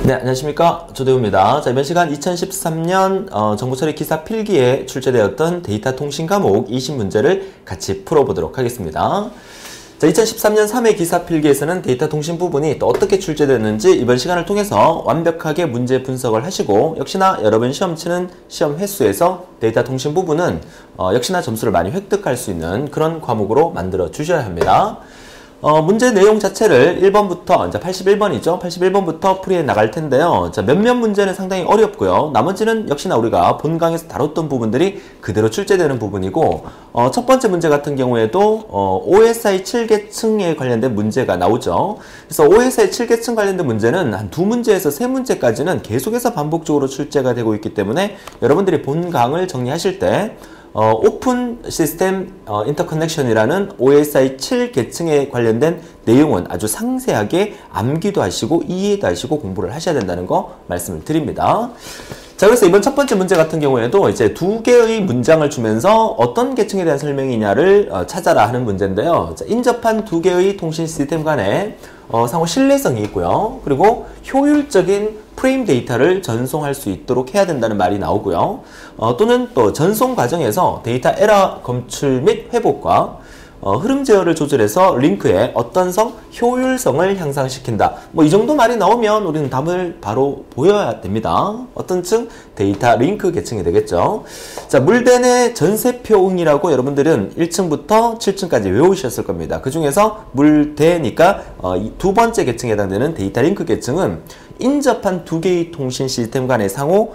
네, 안녕하십니까. 조대우입니다. 자, 이번 시간 2013년 정보처리 기사 필기에 출제되었던 데이터 통신 과목 20문제를 같이 풀어보도록 하겠습니다. 자, 2013년 3회 기사 필기에서는 데이터 통신 부분이 또 어떻게 출제됐는지 이번 시간을 통해서 완벽하게 문제 분석을 하시고, 역시나 여러 번 시험 치는 시험 횟수에서 데이터 통신 부분은 역시나 점수를 많이 획득할 수 있는 그런 과목으로 만들어 주셔야 합니다. 문제 내용 자체를 1번부터, 이제 81번이죠. 81번부터 풀이해 나갈 텐데요. 자, 몇몇 문제는 상당히 어렵고요. 나머지는 역시나 우리가 본 강에서 다뤘던 부분들이 그대로 출제되는 부분이고, 첫 번째 문제 같은 경우에도, OSI 7계층에 관련된 문제가 나오죠. 그래서 OSI 7계층 관련된 문제는 한 2문제에서 3문제까지는 계속해서 반복적으로 출제가 되고 있기 때문에 여러분들이 본 강을 정리하실 때, 오픈 시스템 인터커넥션이라는 OSI 7계층에 관련된 내용은 아주 상세하게 암기도 하시고 이해도 하시고 공부를 하셔야 된다는 거 말씀을 드립니다. 자, 그래서 이번 첫 번째 문제 같은 경우에도 이제 2개의 문장을 주면서 어떤 계층에 대한 설명이냐를 찾아라 하는 문제인데요. 자, 인접한 2개의 통신 시스템 간에 상호 신뢰성이 있고요. 그리고 효율적인 프레임 데이터를 전송할 수 있도록 해야 된다는 말이 나오고요. 또는 또 전송 과정에서 데이터 에러 검출 및 회복과 흐름 제어를 조절해서 링크의 어떤성, 효율성을 향상시킨다. 뭐 이 정도 말이 나오면 우리는 답을 바로 보여야 됩니다. 어떤 층? 데이터 링크 계층이 되겠죠. 자, 물덴의 전세표응이라고 여러분들은 1층부터 7층까지 외우셨을 겁니다. 그 중에서 물대니까 두 번째 계층에 해당되는 데이터 링크 계층은 인접한 2개의 통신 시스템 간의 상호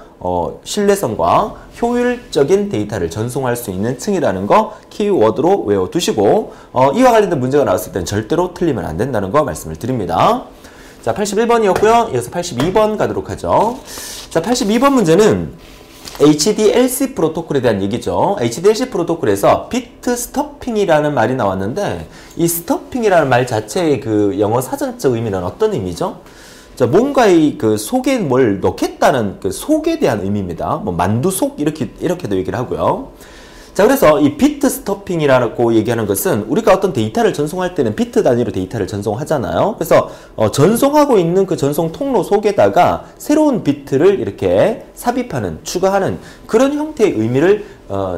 신뢰성과 효율적인 데이터를 전송할 수 있는 층이라는 거 키워드로 외워두시고, 이와 관련된 문제가 나왔을 땐 절대로 틀리면 안 된다는 거 말씀을 드립니다. 자, 81번이었고요. 이어서 82번 가도록 하죠. 자, 82번 문제는 HDLC 프로토콜에 대한 얘기죠. HDLC 프로토콜에서 비트 스토핑이라는 말이 나왔는데, 이 스토핑이라는 말 자체의 그 영어 사전적 의미는 어떤 의미죠? 자, 뭔가의 그 속에 뭘 넣겠다는 그 속에 대한 의미입니다. 뭐 만두속 이렇게도 얘기를 하고요. 자, 그래서 이 비트 스토핑이라고 얘기하는 것은 우리가 어떤 데이터를 전송할 때는 비트 단위로 데이터를 전송하잖아요. 그래서 전송하고 있는 그 전송 통로 속에다가 새로운 비트를 이렇게 삽입하는, 추가하는 그런 형태의 의미를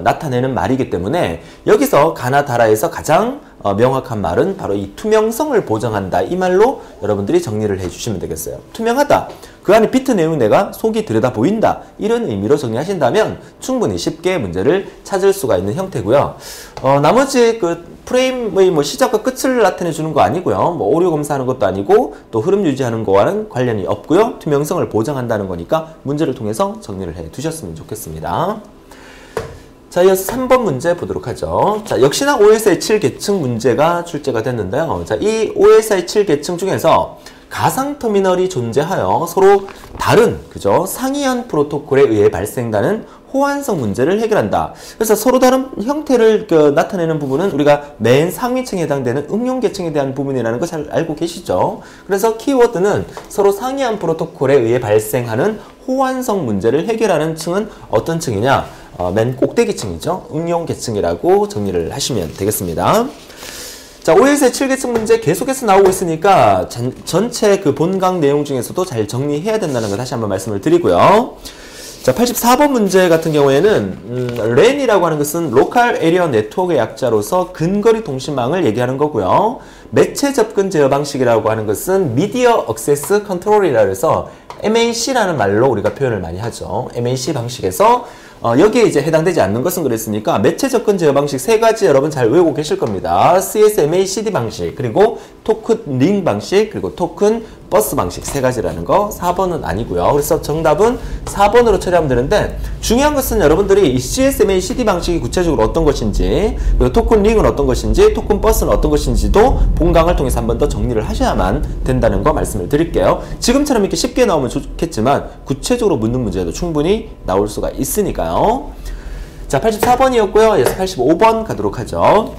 나타내는 말이기 때문에 여기서 가나다라에서 가장 명확한 말은 바로 이 투명성을 보장한다, 이 말로 여러분들이 정리를 해주시면 되겠어요. 투명하다, 그 안에 비트 내용 내가 속이 들여다 보인다, 이런 의미로 정리하신다면 충분히 쉽게 문제를 찾을 수가 있는 형태고요. 나머지 그 프레임의 뭐 시작과 끝을 나타내 주는 거 아니고요. 뭐 오류 검사하는 것도 아니고 또 흐름 유지하는 거와는 관련이 없고요. 투명성을 보장한다는 거니까 문제를 통해서 정리를 해 두셨으면 좋겠습니다. 자, 이어서 3번 문제 보도록 하죠. 자, 역시나 OSI 7계층 문제가 출제가 됐는데요. 자, 이 OSI 7계층 중에서 가상 터미널이 존재하여 서로 다른, 그죠? 상이한 프로토콜에 의해 발생되는 호환성 문제를 해결한다. 그래서 서로 다른 형태를 나타내는 부분은 우리가 맨 상위층에 해당되는 응용 계층에 대한 부분이라는 거 잘 알고 계시죠? 그래서 키워드는 서로 상이한 프로토콜에 의해 발생하는 호환성 문제를 해결하는 층은 어떤 층이냐? 맨 꼭대기 층이죠. 응용 계층이라고 정리를 하시면 되겠습니다. 자, OSI 7계층 문제 계속해서 나오고 있으니까 전체 그 본강 내용 중에서도 잘 정리해야 된다는 거 다시 한번 말씀을 드리고요. 자, 84번 문제 같은 경우에는 LAN이라고 하는 것은 로컬 에리어 네트워크의 약자로서 근거리 통신망을 얘기하는 거고요. 매체 접근 제어 방식이라고 하는 것은 미디어 액세스 컨트롤이라고 해서 MAC라는 말로 우리가 표현을 많이 하죠. MAC 방식에서 여기에 이제 해당되지 않는 것은 그랬으니까 매체 접근 제어 방식 3가지 여러분 잘 외우고 계실 겁니다. CSMA-CD 방식, 그리고 토큰 링 방식, 그리고 토큰 버스 방식 3가지라는 거. 4번은 아니고요. 그래서 정답은 4번으로 처리하면 되는데, 중요한 것은 여러분들이 이 CSMA-CD 방식이 구체적으로 어떤 것인지, 그리고 토큰 링은 어떤 것인지, 토큰 버스는 어떤 것인지도 본강을 통해서 한 번 더 정리를 하셔야만 된다는 거 말씀을 드릴게요. 지금처럼 이렇게 쉽게 나오면 좋겠지만 구체적으로 묻는 문제도 충분히 나올 수가 있으니까요. 자, 84번이었고요. 이어서 85번 가도록 하죠.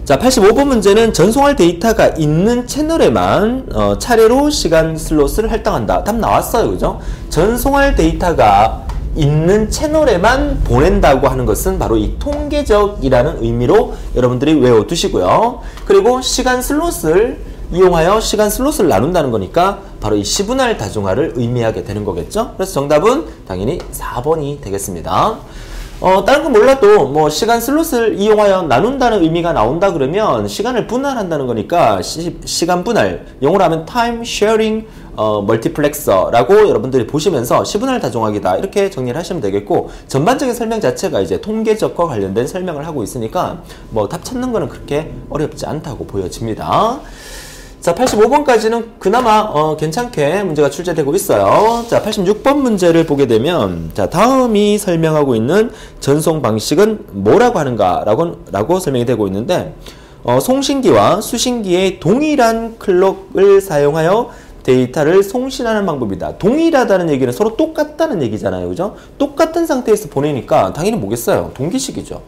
자, 85번 문제는 전송할 데이터가 있는 채널에만 차례로 시간 슬롯을 할당한다. 답 나왔어요, 그죠? 전송할 데이터가 있는 채널에만 보낸다고 하는 것은 바로 이 통계적이라는 의미로 여러분들이 외워두시고요. 그리고 시간 슬롯을 이용하여 시간 슬롯을 나눈다는 거니까 바로 이 시분할 다중화를 의미하게 되는 거겠죠. 그래서 정답은 당연히 4번이 되겠습니다. 다른 건 몰라도 뭐 시간 슬롯을 이용하여 나눈다는 의미가 나온다 그러면 시간을 분할한다는 거니까 시간 분할, 영어로 하면 time sharing 멀티플렉서라고 여러분들이 보시면서 시분할 다중화기다 이렇게 정리를 하시면 되겠고, 전반적인 설명 자체가 이제 통계적과 관련된 설명을 하고 있으니까 뭐 답 찾는 거는 그렇게 어렵지 않다고 보여집니다. 자, 85번까지는 그나마 괜찮게 문제가 출제되고 있어요. 자, 86번 문제를 보게 되면, 자, 다음이 설명하고 있는 전송 방식은 뭐라고 하는가 라고 설명이 되고 있는데, 송신기와 수신기의 동일한 클럭을 사용하여 데이터를 송신하는 방법이다. 동일하다는 얘기는 서로 똑같다는 얘기잖아요. 그죠? 똑같은 상태에서 보내니까 당연히 뭐겠어요? 동기식이죠.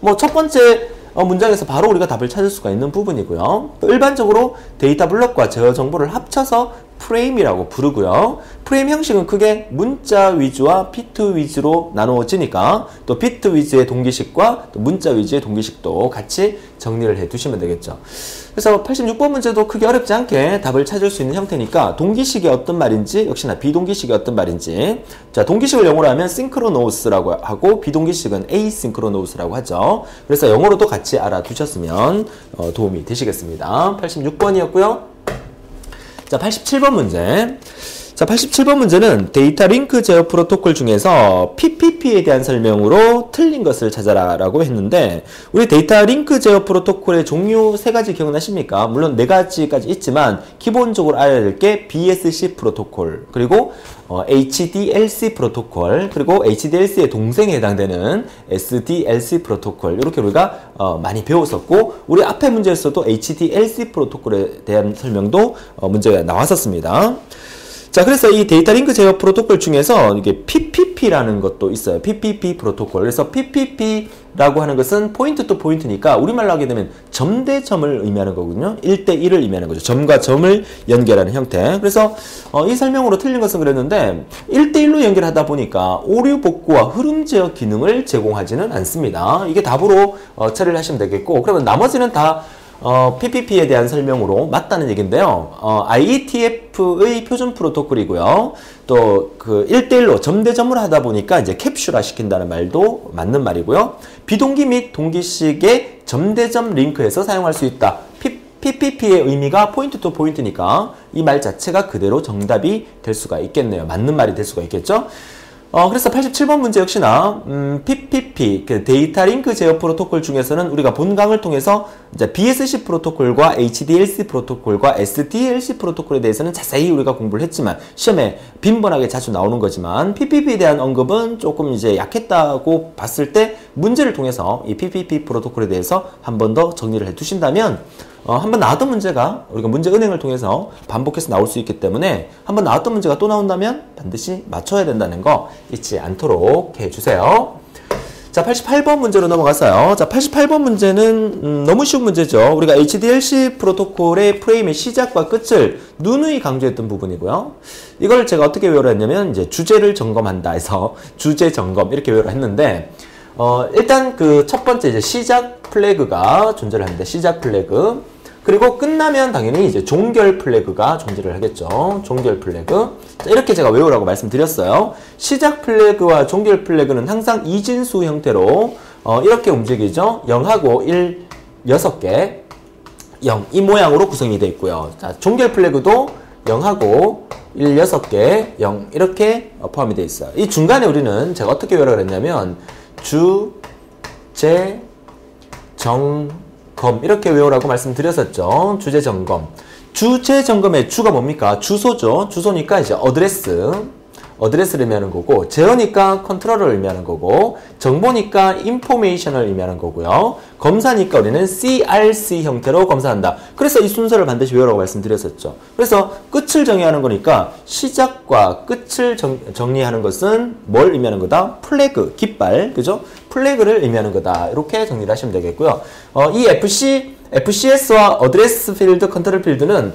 뭐 첫 번째 문장에서 바로 우리가 답을 찾을 수가 있는 부분이고요. 일반적으로 데이터 블럭과 제어 정보를 합쳐서 프레임이라고 부르고요. 프레임 형식은 크게 문자 위주와 비트 위주로 나누어지니까 또 비트 위주의 동기식과 또 문자 위주의 동기식도 같이 정리를 해 두시면 되겠죠. 그래서 86번 문제도 크게 어렵지 않게 답을 찾을 수 있는 형태니까 동기식이 어떤 말인지, 역시나 비동기식이 어떤 말인지, 자, 동기식을 영어로 하면 synchronous라고 하고 비동기식은 asynchronous라고 하죠. 그래서 영어로도 같이 알아두셨으면 도움이 되시겠습니다. 86번이었고요. 자, 87번 문제. 자, 87번 문제는 데이터 링크 제어 프로토콜 중에서 PPP에 대한 설명으로 틀린 것을 찾아라 라고 했는데, 우리 데이터 링크 제어 프로토콜의 종류 3가지 기억나십니까? 물론 4가지까지 있지만 기본적으로 알아야 될 게 BSC 프로토콜, 그리고 HDLC 프로토콜, 그리고 HDLC의 동생에 해당되는 SDLC 프로토콜, 이렇게 우리가 많이 배웠었고, 우리 앞에 문제에서도 HDLC 프로토콜에 대한 설명도 문제가 나왔었습니다. 자, 그래서 이 데이터 링크 제어 프로토콜 중에서 이게 PPP라는 것도 있어요. PPP 프로토콜. 그래서 PPP라고 하는 것은 포인트 투 포인트니까 우리말로 하게 되면 점 대 점을 의미하는 거거든요. 1대1을 의미하는 거죠. 점과 점을 연결하는 형태. 그래서 이 설명으로 틀린 것은 그랬는데 1대1로 연결하다 보니까 오류 복구와 흐름 제어 기능을 제공하지는 않습니다. 이게 답으로 처리를 하시면 되겠고, 그러면 나머지는 다 PPP에 대한 설명으로 맞다는 얘기인데요. IETF의 표준 프로토콜이고요. 또 그 1대1로 점대점으로 하다 보니까 이제 캡슐화 시킨다는 말도 맞는 말이고요. 비동기 및 동기식의 점대점 링크에서 사용할 수 있다. PPP의 의미가 포인트 투 포인트니까 이 말 자체가 그대로 정답이 될 수가 있겠네요. 맞는 말이 될 수가 있겠죠. 그래서 87번 문제 역시나 PPP, 데이터 링크 제어 프로토콜 중에서는 우리가 본 강을 통해서 이제 BSC 프로토콜과 HDLC 프로토콜과 SDLC 프로토콜에 대해서는 자세히 우리가 공부를 했지만 시험에 빈번하게 자주 나오는 거지만 PPP에 대한 언급은 조금 이제 약했다고 봤을 때 문제를 통해서 이 PPP 프로토콜에 대해서 한 번 더 정리를 해 두신다면 한번 나왔던 문제가 우리가 문제 은행을 통해서 반복해서 나올 수 있기 때문에 한번 나왔던 문제가 또 나온다면 반드시 맞춰야 된다는 거 잊지 않도록 해주세요. 자, 88번 문제로 넘어갔어요. 자, 88번 문제는 너무 쉬운 문제죠. 우리가 HDLC 프로토콜의 프레임의 시작과 끝을 누누이 강조했던 부분이고요. 이걸 제가 어떻게 외우라 했냐면 이제 주제를 점검한다 해서 주제 점검 이렇게 외우라 했는데, 일단 그 첫 번째 이제 시작 플래그가 존재를 하는데, 시작 플래그. 그리고 끝나면 당연히 이제 종결 플래그가 존재를 하겠죠. 종결 플래그. 자, 이렇게 제가 외우라고 말씀드렸어요. 시작 플래그와 종결 플래그는 항상 이진수 형태로 이렇게 움직이죠. 0하고 1, 6개. 0. 이 모양으로 구성이 되어 있고요. 자, 종결 플래그도 0하고 1, 6개, 0 이렇게 포함이 되어 있어요. 이 중간에 우리는 제가 어떻게 외우라고 했냐면 주, 제, 정, 검 이렇게 외우라고 말씀드렸었죠. 주제 점검. 주제 점검의 주가 뭡니까? 주소죠. 주소니까 이제 어드레스를 의미하는 거고, 제어니까 컨트롤을 의미하는 거고, 정보니까 인포메이션을 의미하는 거고요. 검사니까 우리는 CRC 형태로 검사한다. 그래서 이 순서를 반드시 외우라고 말씀드렸었죠. 그래서 끝을 정의하는 거니까 시작과 끝을 정리하는 것은 뭘 의미하는 거다? 플래그, 깃발, 그죠? 플래그를 의미하는 거다. 이렇게 정리를 하시면 되겠고요. 이 FCS와 어드레스 필드, 컨트롤 필드는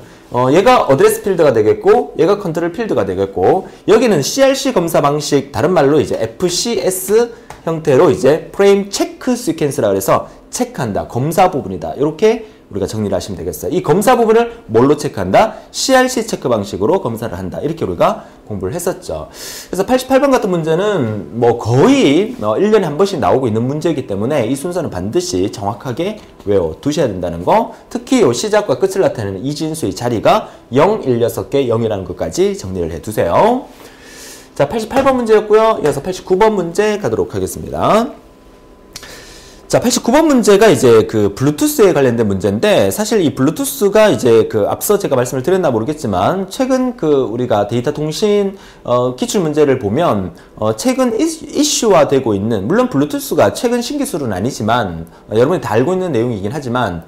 얘가 어드레스 필드가 되겠고 얘가 컨트롤 필드가 되겠고, 여기는 CRC 검사 방식, 다른 말로 이제 FCS 형태로 이제 프레임 체크 시퀀스라 그래서 체크한다, 검사 부분이다. 이렇게 우리가 정리를 하시면 되겠어요. 이 검사 부분을 뭘로 체크한다? CRC 체크 방식으로 검사를 한다. 이렇게 우리가 공부를 했었죠. 그래서 88번 같은 문제는 뭐 거의 1년에 한 번씩 나오고 있는 문제이기 때문에 이 순서는 반드시 정확하게 외워 두셔야 된다는 거. 특히 이 시작과 끝을 나타내는 이진수의 자리가 0, 1, 6개 0이라는 것까지 정리를 해 두세요. 자, 88번 문제였고요. 이어서 89번 문제 가도록 하겠습니다. 자, 89번 문제가 이제 그 블루투스에 관련된 문제인데, 사실 이 블루투스가 이제 그 앞서 제가 말씀을 드렸나 모르겠지만, 최근 그 우리가 데이터 통신 기출 문제를 보면 최근 이슈화되고 있는, 물론 블루투스가 최근 신기술은 아니지만 여러분이 다 알고 있는 내용이긴 하지만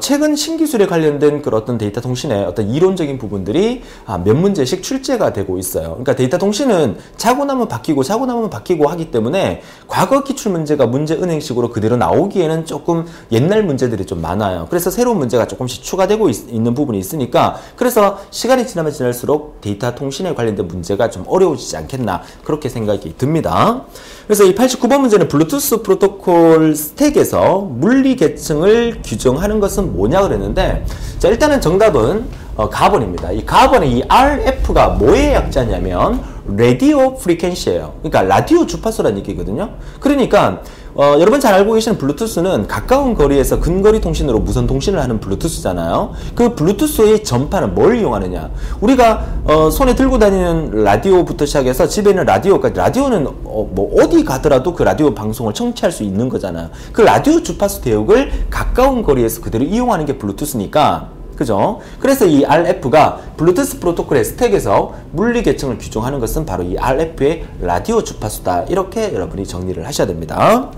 최근 신기술에 관련된 그런 어떤 데이터 통신의 어떤 이론적인 부분들이 몇 문제씩 출제가 되고 있어요. 그러니까 데이터 통신은 자고 나면 바뀌고 자고 나면 바뀌고 하기 때문에 과거 기출 문제가 문제 은행식으로 그대로 나오기에는 조금 옛날 문제들이 좀 많아요. 그래서 새로운 문제가 조금씩 추가되고 있는 부분이 있으니까, 그래서 시간이 지나면 지날수록 데이터 통신에 관련된 문제가 좀 어려워지지 않겠나, 그렇게 생각이 듭니다. 그래서 이 89번 문제는 블루투스 프로토콜 스택에서 물리 계층을 규정하는 것은 뭐냐 그랬는데, 자, 일단은 정답은 가번입니다. 이 가번의 이 RF가 뭐의 약자냐면 라디오 프리퀀시예요. 그러니까 라디오 주파수라는 얘기거든요. 그러니까 여러분 잘 알고 계시는 블루투스는 가까운 거리에서 근거리 통신으로 무선 통신을 하는 블루투스잖아요. 그 블루투스의 전파는 뭘 이용하느냐? 우리가 손에 들고 다니는 라디오부터 시작해서 집에 있는 라디오까지, 라디오는 뭐 어디 가더라도 그 라디오 방송을 청취할 수 있는 거잖아요. 그 라디오 주파수 대역을 가까운 거리에서 그대로 이용하는 게 블루투스니까, 그죠? 그래서 이 RF가 블루투스 프로토콜의 스택에서 물리 계층을 규정하는 것은 바로 이 RF의 라디오 주파수다. 이렇게 여러분이 정리를 하셔야 됩니다.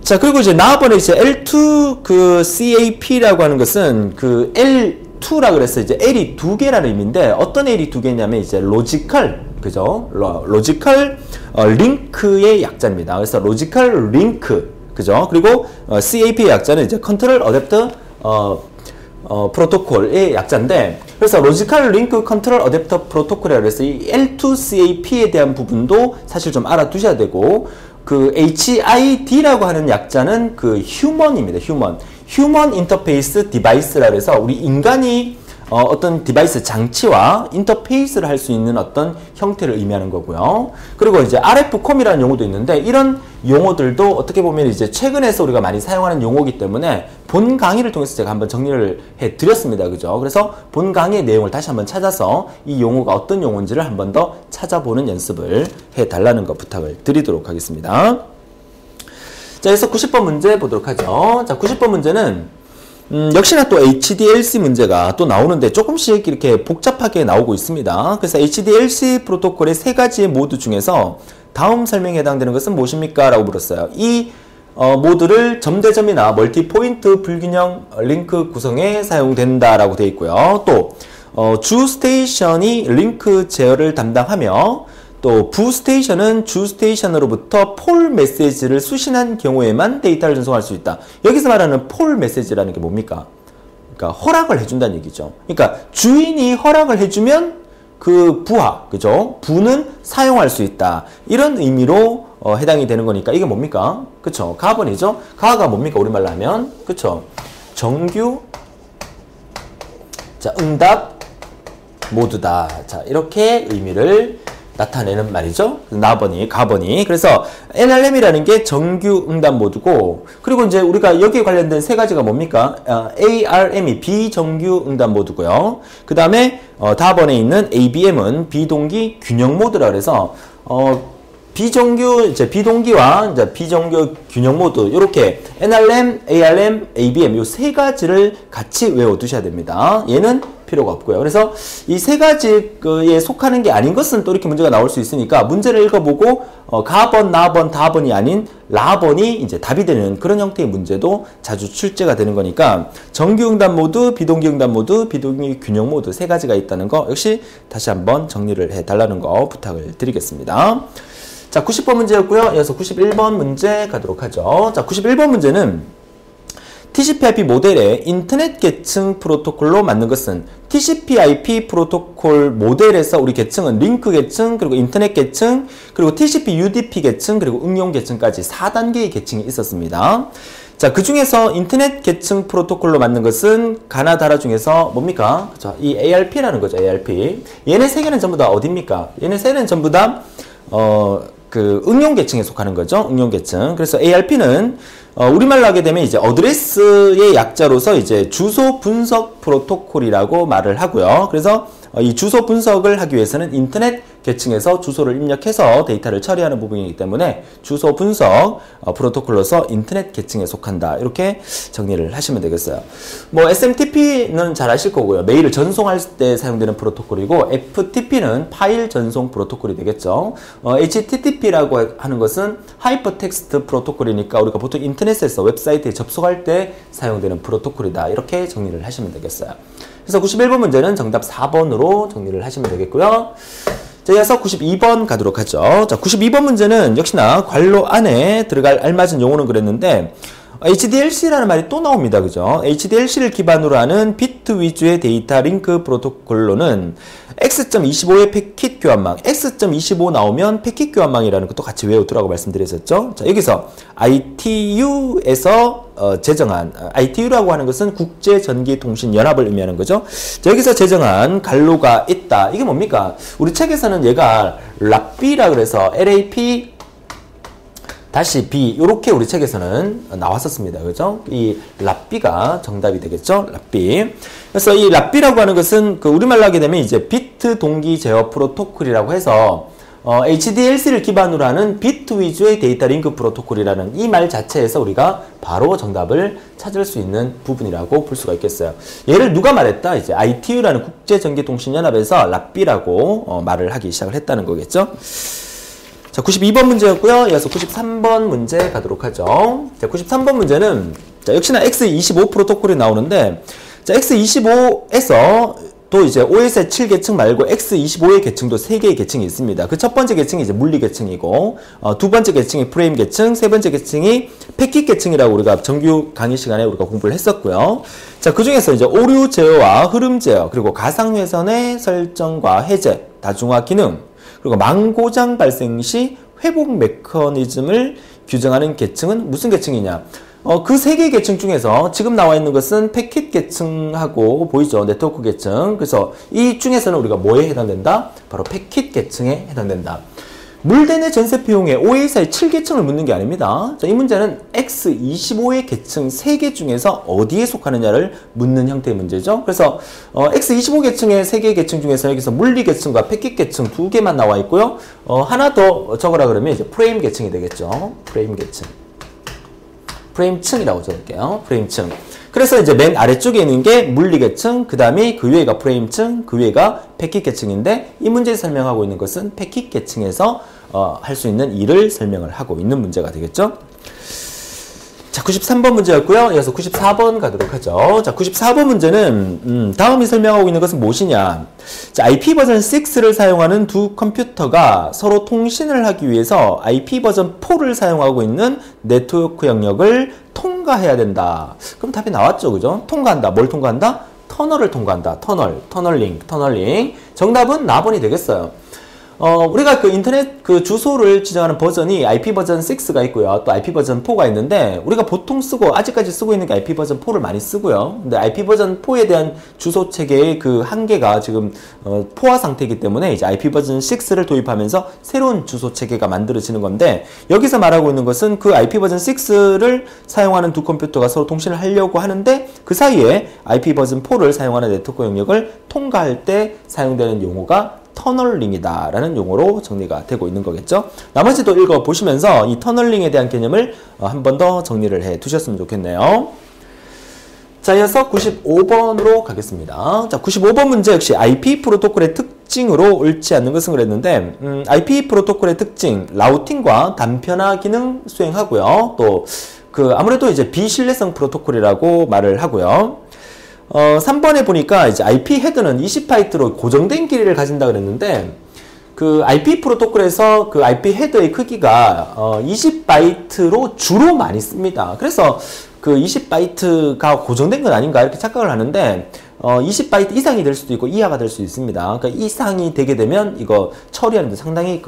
자, 그리고 이제 다음번에 이제 L2 그 CAP라고 하는 것은 그 L2라 그래서 이제 L이 두 개라는 의미인데, 어떤 L이 두 개냐면 이제 로지컬, 그죠? 로지컬 링크의 약자입니다. 그래서 로지컬 링크, 그죠? 그리고 CAP의 약자는 이제 컨트롤 어댑터 프로토콜의 약자인데, 그래서 로지컬 링크 컨트롤 어댑터 프로토콜이라고 해서 이 L2CAP에 대한 부분도 사실 좀 알아두셔야 되고, 그 HID라고 하는 약자는 그 휴먼입니다. 휴먼 인터페이스 디바이스라고 해서 우리 인간이 어떤 디바이스 장치와 인터페이스를 할 수 있는 어떤 형태를 의미하는 거고요. 그리고 이제 RFCOM이라는 용어도 있는데, 이런 용어들도 어떻게 보면 이제 최근에서 우리가 많이 사용하는 용어이기 때문에 본 강의를 통해서 제가 한번 정리를 해 드렸습니다. 그죠? 그래서 본 강의의 내용을 다시 한번 찾아서 이 용어가 어떤 용어인지를 한번 더 찾아보는 연습을 해 달라는 거 부탁을 드리도록 하겠습니다. 자, 그래서 90번 문제 보도록 하죠. 자, 90번 문제는 역시나 또 HDLC 문제가 또 나오는데 조금씩 이렇게 복잡하게 나오고 있습니다. 그래서 HDLC 프로토콜의 세 가지의 모드 중에서 다음 설명에 해당되는 것은 무엇입니까? 라고 물었어요. 이 모드를 점대점이나 멀티포인트 불균형 링크 구성에 사용된다라고 되어 있고요. 또 주 스테이션이 링크 제어를 담당하며, 또 부 스테이션은 주 스테이션으로부터 폴 메시지를 수신한 경우에만 데이터를 전송할 수 있다. 여기서 말하는 폴 메시지라는 게 뭡니까? 그러니까 허락을 해준다는 얘기죠. 그러니까 주인이 허락을 해주면 그 부하, 그죠? 부는 사용할 수 있다. 이런 의미로 해당이 되는 거니까 이게 뭡니까? 그쵸? 가번이죠? 가가 뭡니까? 우리말로 하면, 그쵸? 정규, 자, 응답 모드다. 자, 이렇게 의미를 나타내는 말이죠. 가번이. 그래서 NRM이라는 게 정규 응답 모드고, 그리고 이제 우리가 여기에 관련된 세 가지가 뭡니까? ARM이 비정규 응답 모드고요. 그 다음에 다번에 있는 ABM은 비동기 균형 모드라 그래서 비동기와 이제 비정규 균형 모드, 이렇게 NRM, ARM, ABM 이 세 가지를 같이 외워두셔야 됩니다. 얘는 필요가 없고요. 그래서 이 세 가지에 속하는 게 아닌 것은 또 이렇게 문제가 나올 수 있으니까 문제를 읽어보고 가번, 나번, 다번이 아닌 라번이 이제 답이 되는 그런 형태의 문제도 자주 출제가 되는 거니까, 정규 응답 모드, 비동기 응답 모드, 비동기 균형 모드 세 가지가 있다는 거 역시 다시 한번 정리를 해달라는 거 부탁을 드리겠습니다. 자, 90번 문제였고요. 이어서 91번 문제 가도록 하죠. 자, 91번 문제는 TCP/IP 모델의 인터넷 계층 프로토콜로 만든 것은, TCP/IP 프로토콜 모델에서 우리 계층은 링크 계층, 그리고 인터넷 계층, 그리고 TCP/UDP 계층, 그리고 응용 계층까지 4단계의 계층이 있었습니다. 자, 그 중에서 인터넷 계층 프로토콜로 만든 것은 가나다라 중에서 뭡니까? 그쵸? 이 ARP라는 거죠, ARP. 얘네 세 개는 전부 다 어딥니까? 얘네 세 개는 전부 다, 그 응용 계층에 속하는 거죠. 응용 계층. 그래서 ARP는 우리말로 하게 되면 이제 어드레스의 약자로서 이제 주소 분석 프로토콜이라고 말을 하고요. 그래서 이 주소 분석을 하기 위해서는 인터넷 계층에서 주소를 입력해서 데이터를 처리하는 부분이기 때문에 주소 분석 프로토콜로서 인터넷 계층에 속한다. 이렇게 정리를 하시면 되겠어요. 뭐 SMTP는 잘 아실 거고요. 메일을 전송할 때 사용되는 프로토콜이고 FTP는 파일 전송 프로토콜이 되겠죠. HTTP라고 하는 것은 하이퍼텍스트 프로토콜이니까 우리가 보통 인터넷에서 웹사이트에 접속할 때 사용되는 프로토콜이다. 이렇게 정리를 하시면 되겠어요. 그래서 91번 문제는 정답 4번으로 정리를 하시면 되겠고요. 자, 이어서 92번 가도록 하죠. 자, 92번 문제는 역시나 괄호 안에 들어갈 알맞은 용어는 그랬는데 HDLC라는 말이 또 나옵니다. 그죠? HDLC를 기반으로 하는 비트 위주의 데이터 링크 프로토콜로는 X.25의 패킷 교환망, X.25 나오면 패킷 교환망이라는 것도 같이 외우더라고 말씀드렸었죠. 자, 여기서 ITU에서 제정한, ITU라고 하는 것은 국제전기통신연합을 의미하는 거죠. 자, 여기서 제정한 갈로가 있다. 이게 뭡니까? 우리 책에서는 얘가 LAP라 그래서 LAP 다시 B 이렇게 우리 책에서는 나왔었습니다. 그죠? 이 LAP가 정답이 되겠죠? LAP. 그래서 이 LAP라고 하는 것은 그 우리말로 하게 되면 이제 비트 동기 제어 프로토콜이라고 해서 HDLC를 기반으로 하는 비트 위주의 데이터 링크 프로토콜이라는 이 말 자체에서 우리가 바로 정답을 찾을 수 있는 부분이라고 볼 수가 있겠어요. 얘를 누가 말했다? 이제 ITU라는 국제전기통신연합에서 LAP라고 말을 하기 시작을 했다는 거겠죠? 자, 92번 문제였고요. 이어서 93번 문제 가도록 하죠. 자, 93번 문제는 자, 역시나 X25 프로토콜이 나오는데 자, X25에서 또 이제 OS의 7계층 말고 X25의 계층도 3개의 계층이 있습니다. 그 첫 번째 계층이 이제 물리 계층이고 두 번째 계층이 프레임 계층, 세 번째 계층이 패킷 계층이라고 우리가 정규 강의 시간에 우리가 공부를 했었고요. 자, 그 중에서 이제 오류 제어와 흐름 제어, 그리고 가상 회선의 설정과 해제, 다중화 기능, 그리고 망고장 발생 시 회복 메커니즘을 규정하는 계층은 무슨 계층이냐? 그 세 개의 계층 중에서 지금 나와 있는 것은 패킷 계층하고 보이죠? 네트워크 계층. 그래서 이 중에서는 우리가 뭐에 해당된다? 바로 패킷 계층에 해당된다. 물대내 전세 비용의 OA사의 7계층을 묻는 게 아닙니다. 자, 이 문제는 X25의 계층 3개 중에서 어디에 속하느냐를 묻는 형태의 문제죠. 그래서 X25 계층의 3개의 계층 중에서 여기서 물리 계층과 패킷 계층 2개만 나와 있고요. 하나 더 적으라 그러면 이제 프레임 계층이 되겠죠. 프레임 계층. 프레임층이라고 적을게요. 프레임층. 그래서 이제 맨 아래쪽에 있는 게 물리 계층, 그 다음에 그 위에가 프레임층, 그 위에가 패킷 계층인데 이 문제에 설명하고 있는 것은 패킷 계층에서 할 수 있는 일을 설명을 하고 있는 문제가 되겠죠. 자, 93번 문제였고요. 이어서 94번 가도록 하죠. 자, 94번 문제는 다음이 설명하고 있는 것은 무엇이냐. 자, IP 버전 6를 사용하는 두 컴퓨터가 서로 통신을 하기 위해서 IP 버전 4를 사용하고 있는 네트워크 영역을 통과해야 된다. 그럼 답이 나왔죠. 그죠? 통과한다. 뭘 통과한다? 터널을 통과한다. 터널링. 정답은 나번이 되겠어요. 우리가 그 인터넷 그 주소를 지정하는 버전이 IP 버전 6가 있고요. 또 IP 버전 4가 있는데, 우리가 보통 쓰고, 아직까지 쓰고 있는 게 IP 버전 4를 많이 쓰고요. 근데 IP 버전 4에 대한 주소 체계의 그 한계가 지금, 포화 상태이기 때문에 이제 IP 버전 6를 도입하면서 새로운 주소 체계가 만들어지는 건데, 여기서 말하고 있는 것은 그 IP 버전 6를 사용하는 두 컴퓨터가 서로 통신을 하려고 하는데, 그 사이에 IP 버전 4를 사용하는 네트워크 영역을 통과할 때 사용되는 용어가 터널링이다 라는 용어로 정리가 되고 있는 거겠죠. 나머지도 읽어보시면서 이 터널링에 대한 개념을 한 번 더 정리를 해 두셨으면 좋겠네요. 자, 이어서 95번으로 가겠습니다. 자, 95번 문제 역시 IP 프로토콜의 특징으로 옳지 않는 것은 그랬는데, IP 프로토콜의 특징, 라우팅과 간편화 기능 수행하고요. 또 아무래도 이제 비신뢰성 프로토콜이라고 말을 하고요. 3번에 보니까 이제 IP 헤드는 20바이트로 고정된 길이를 가진다 그랬는데, 그 IP 프로토콜에서 그 IP 헤드의 크기가 20바이트로 주로 많이 씁니다. 그래서 그 20바이트가 고정된 건 아닌가 이렇게 착각을 하는데, 20바이트 이상이 될 수도 있고 이하가 될 수 있습니다. 그러니까 이상이 되게 되면 이거 처리하는데 상당히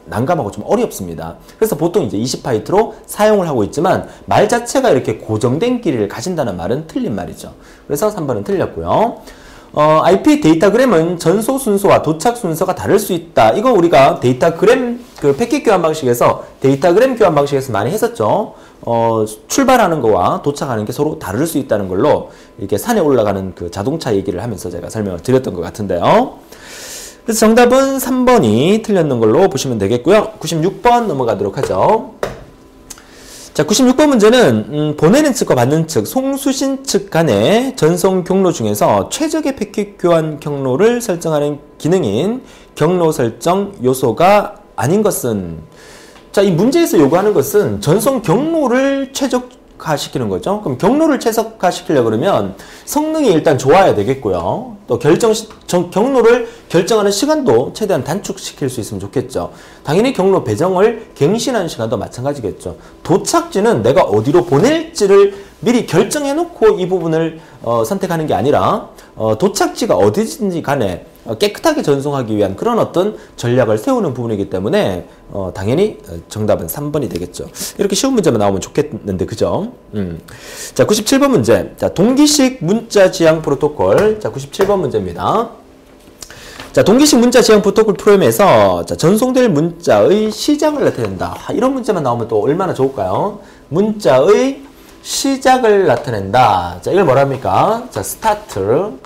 난감하고 좀 어렵습니다. 그래서 보통 이제 20바이트로 사용을 하고 있지만 말 자체가 이렇게 고정된 길이를 가진다는 말은 틀린 말이죠. 그래서 3번은 틀렸고요. IP 데이터그램은 전소 순서와 도착 순서가 다를 수 있다. 이거 우리가 데이터그램 그 패킷 교환 방식에서 데이터그램 교환 방식에서 많이 했었죠. 출발하는 거와 도착하는 게 서로 다를 수 있다는 걸로 이렇게 산에 올라가는 그 자동차 얘기를 하면서 제가 설명을 드렸던 것 같은데요. 그래서 정답은 3번이 틀렸는 걸로 보시면 되겠고요. 96번 넘어가도록 하죠. 자, 96번 문제는 보내는 측과 받는 측, 송수신 측 간의 전송 경로 중에서 최적의 패킷 교환 경로를 설정하는 기능인 경로 설정 요소가 아닌 것은, 자, 이 문제에서 요구하는 것은 전송 경로를 최적화시키는 거죠. 그럼 경로를 최적화시키려고 그러면 성능이 일단 좋아야 되겠고요. 또 경로를 결정하는 시간도 최대한 단축시킬 수 있으면 좋겠죠. 당연히 경로 배정을 갱신하는 시간도 마찬가지겠죠. 도착지는 내가 어디로 보낼지를 미리 결정해 놓고 이 부분을 선택하는 게 아니라 도착지가 어디든지 간에 깨끗하게 전송하기 위한 그런 어떤 전략을 세우는 부분이기 때문에 당연히 정답은 3번이 되겠죠. 이렇게 쉬운 문제만 나오면 좋겠는데 그죠? 자, 97번 문제. 자, 동기식 문자 지향 프로토콜. 자, 97번 문제입니다. 자, 동기식 문자 지향 프로토콜 프로그램에서 자, 전송될 문자의 시작을 나타낸다. 이런 문제만 나오면 또 얼마나 좋을까요? 문자의 시작을 나타낸다. 자, 이걸 뭐랍니까? 자, 스타트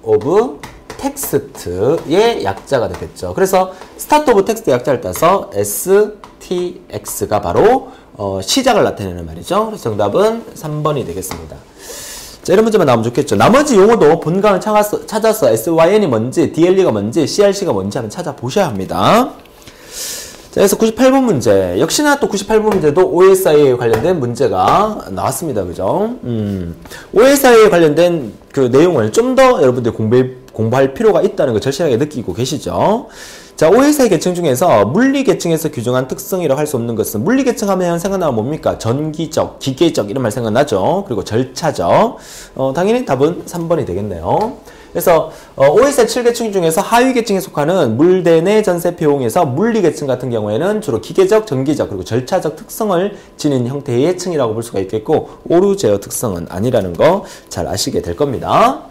오브 텍스트의 약자가 되겠죠. 그래서 스타트 오브 텍스트 약자를 따서 STX가 바로 시작을 나타내는 말이죠. 그래서 정답은 3번이 되겠습니다. 자, 이런 문제만 나오면 좋겠죠. 나머지 용어도 본강을 찾아서 SYN이 뭔지, DLE가 뭔지, CRC가 뭔지 한번 찾아보셔야 합니다. 자, 그래서 98번 문제. 역시나 또 98번 문제도 OSI에 관련된 문제가 나왔습니다. 그죠? OSI에 관련된 그 내용을 좀 더 여러분들이 공부할 필요가 있다는 걸 절실하게 느끼고 계시죠? 자, OSI 계층 중에서 물리 계층에서 규정한 특성이라고 할 수 없는 것은, 물리 계층 하면 생각나면 뭡니까? 전기적, 기계적 이런 말 생각나죠? 그리고 절차적. 당연히 답은 3번이 되겠네요. 그래서 OSI 7계층 중에서 하위 계층에 속하는 물대내 전세 표용에서 물리 계층 같은 경우에는 주로 기계적, 전기적, 그리고 절차적 특성을 지닌 형태의 층이라고 볼 수가 있겠고, 오류 제어 특성은 아니라는 거 잘 아시게 될 겁니다.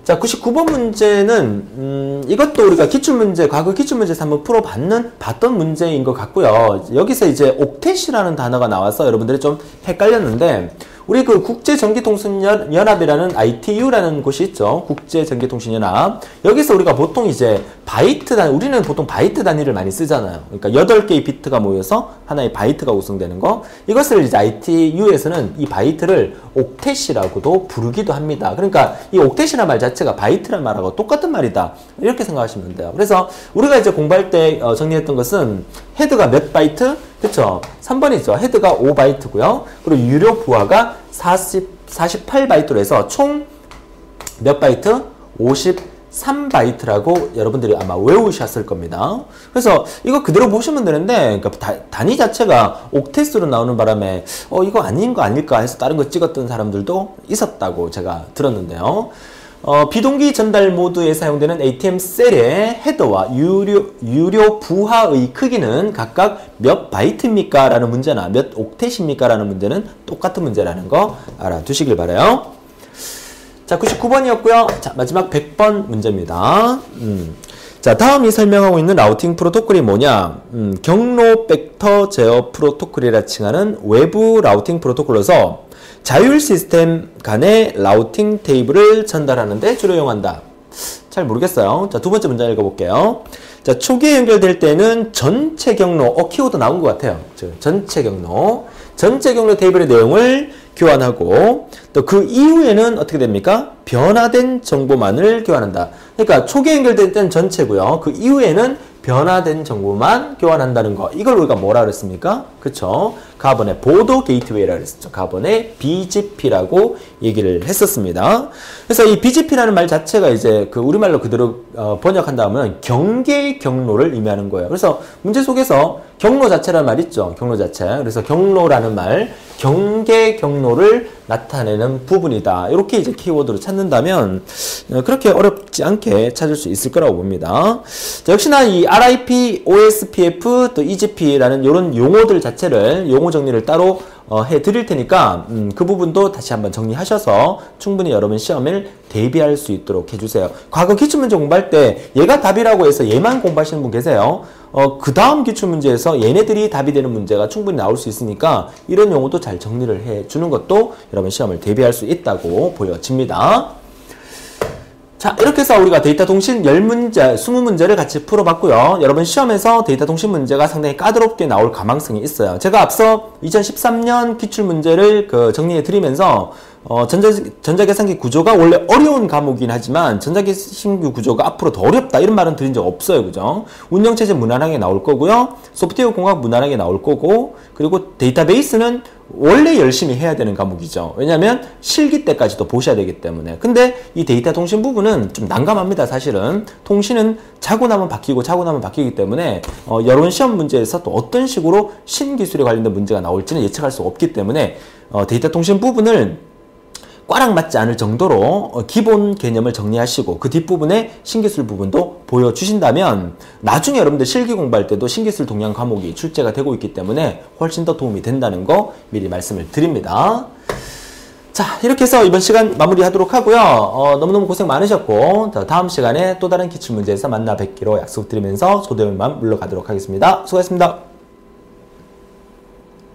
자, 99번 문제는 이것도 우리가 기출문제, 과거 기출문제에서 한번 봤던 문제인 것 같고요. 여기서 이제 옥텟이라는 단어가 나와서 여러분들이 좀 헷갈렸는데, 우리 그 국제전기통신연합이라는 ITU라는 곳이 있죠. 국제전기통신연합. 여기서 우리가 보통 이제 바이트 단위, 우리는 보통 바이트 단위를 많이 쓰잖아요. 그러니까 8개의 비트가 모여서 하나의 바이트가 구성되는 거. 이것을 이제 ITU에서는 이 바이트를 옥텟이라고도 부르기도 합니다. 그러니까 이 옥텟이라는 말 자체가 바이트라는 말하고 똑같은 말이다. 이렇게 생각하시면 돼요. 그래서 우리가 이제 공부할 때 정리했던 것은 헤드가 몇 바이트? 그쵸? 3번이죠. 헤드가 5바이트고요. 그리고 유료 부하가 48바이트로 해서 총 몇 바이트? 53바이트라고 여러분들이 아마 외우셨을 겁니다. 그래서 이거 그대로 보시면 되는데, 그러니까 단위 자체가 옥텟으로 나오는 바람에 이거 아닌 거 아닐까 해서 다른 거 찍었던 사람들도 있었다고 제가 들었는데요. 비동기 전달 모드에 사용되는 ATM셀의 헤더와 유료 부하의 크기는 각각 몇 바이트입니까? 라는 문제나 몇 옥텟입니까? 라는 문제는 똑같은 문제라는 거 알아두시길 바라요. 자, 99번이었고요. 자, 마지막 100번 문제입니다. 자, 다음이 설명하고 있는 라우팅 프로토콜이 뭐냐? 경로 벡터 제어 프로토콜이라 칭하는 외부 라우팅 프로토콜로서 자율 시스템 간의 라우팅 테이블을 전달하는 데 주로 이용한다. 잘 모르겠어요. 자, 두 번째 문제 읽어볼게요. 자, 초기에 연결될 때는 전체 경로, 키워드 나온 것 같아요. 전체 경로 테이블의 내용을 교환하고, 또 그 이후에는 어떻게 됩니까? 변화된 정보만을 교환한다. 그러니까 초기에 연결될 때는 전체고요. 그 이후에는 변화된 정보만 교환한다는 거. 이걸 우리가 뭐라 그랬습니까? 그쵸? 가번의 보도 게이트웨이라고 그랬었죠. 가번의 BGP라고 얘기를 했었습니다. 그래서 이 BGP라는 말 자체가 이제 그 우리말로 그대로 번역한다면 경계 경로를 의미하는 거예요. 그래서 문제 속에서 경로 자체라는 말 있죠. 경로 자체. 그래서 경로라는 말, 경계 경로를 나타내는 부분이다. 이렇게 이제 키워드로 찾는다면 그렇게 어렵지 않게 찾을 수 있을 거라고 봅니다. 자, 역시나 이 RIP, OSPF, 또 EGP라는 이런 용어들 자체를 용어 정리를 따로 해 드릴 테니까 그 부분도 다시 한번 정리하셔서 충분히 여러분 시험을 대비할 수 있도록 해주세요. 과거 기출문제 공부할 때 얘가 답이라고 해서 얘만 공부하시는 분 계세요. 그 다음 기출문제에서 얘네들이 답이 되는 문제가 충분히 나올 수 있으니까 이런 용어도 잘 정리를 해주는 것도 여러분 시험을 대비할 수 있다고 보여집니다. 자, 이렇게 해서 우리가 데이터 통신 10문제, 20문제를 같이 풀어봤고요. 여러분 시험에서 데이터 통신 문제가 상당히 까다롭게 나올 가망성이 있어요. 제가 앞서 2013년 기출문제를 정리해 드리면서 전자계산기 구조가 원래 어려운 과목이긴 하지만 전자계산기 구조가 앞으로 더 어렵다 이런 말은 드린 적 없어요. 그죠? 운영체제 무난하게 나올 거고요. 소프트웨어 공학 무난하게 나올 거고, 그리고 데이터베이스는 원래 열심히 해야 되는 과목이죠. 왜냐하면 실기 때까지도 보셔야 되기 때문에. 근데 이 데이터 통신 부분은 좀 난감합니다. 사실은 통신은 자고 나면 바뀌고 자고 나면 바뀌기 때문에 여론 시험 문제에서 또 어떤 식으로 신기술에 관련된 문제가 나올지는 예측할 수 없기 때문에 데이터 통신 부분을 꽈락 맞지 않을 정도로 기본 개념을 정리하시고 그 뒷부분에 신기술 부분도 보여주신다면 나중에 여러분들 실기 공부할 때도 신기술 동향 과목이 출제가 되고 있기 때문에 훨씬 더 도움이 된다는 거 미리 말씀을 드립니다. 자, 이렇게 해서 이번 시간 마무리하도록 하고요. 너무너무 고생 많으셨고 다음 시간에 또 다른 기출문제에서 만나 뵙기로 약속드리면서 소대원만 물러가도록 하겠습니다. 수고하셨습니다.